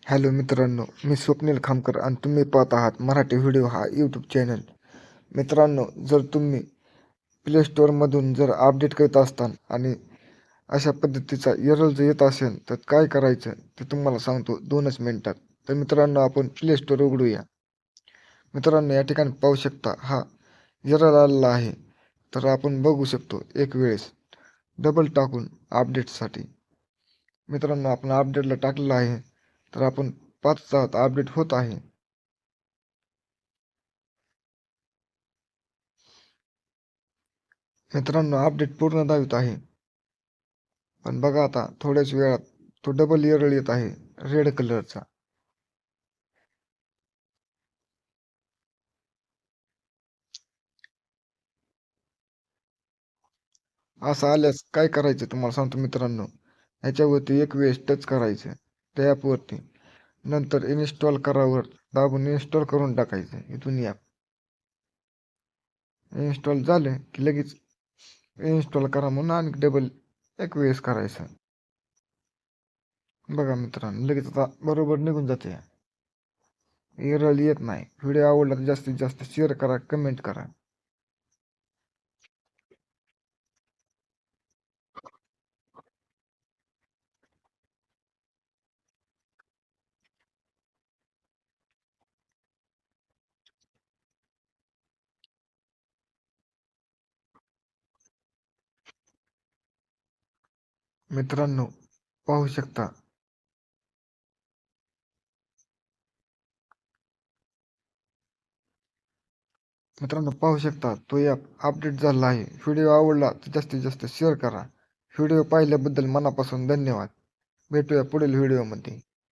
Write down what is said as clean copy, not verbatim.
Hello मित्रांनो, मी स्वप्नील खामकर आणि तुम्ही पाहत आहात मराठी व्हिडिओ हा यूट्यूब चॅनल. मित्रांनो, जर तुम्ही प्ले स्टोअरमधून जर अपडेट करत असताल आणि अशा पद्धतीचा एरर जर येत असेल तर काय करायचं ते तुम्हाला सांगतो 2च मिनिटात. तर मित्रांनो, आपण प्ले स्टोअर उघडूया. मित्रांनो, या ठिकाणी पाहू शकता हा एरर आलेला आहे. तर आपण बघू शकतो एक वेळेस डबल टाकून अपडेटसाठी. मित्रांनो, आपण अपडेटला टाकलेलं आहे. तर आपण पाहत आहात अपडेट होत आहे. मित्रांनो, अपडेट पूर्ण दावित आहे. पण बघा आता थोड्याच वेळात तो डबल एरर येत आहे रेड कलरचा. असं आल्यास काय करायचं तुम्हाला सांगतो मित्रांनो. ह्याच्यावरती एक वेळेस टच करायचं त्या ॲपवरती. नंतर इन्स्टॉल करावर दाबून इन्स्टॉल करून टाकायचं इथून ॲप. इन्स्टॉल झालं की लगेच इन्स्टॉल करा म्हणून आणि डबल एक वेळेस करायचं. बघा मित्रांनो, लगेच आता बरोबर निघून जाते. एरर येत नाही. व्हिडिओ आवडला तर जास्तीत जास्त शेअर करा, कमेंट करा. मित्रांनो, पाहू शकता. मित्रांनो, पाहू शकता तो ॲप अपडेट झाला आहे. व्हिडिओ आवडला तर जास्तीत जास्त शेअर करा. व्हिडिओ पाहिल्याबद्दल मनापासून धन्यवाद. भेटूया पुढील व्हिडिओमध्ये.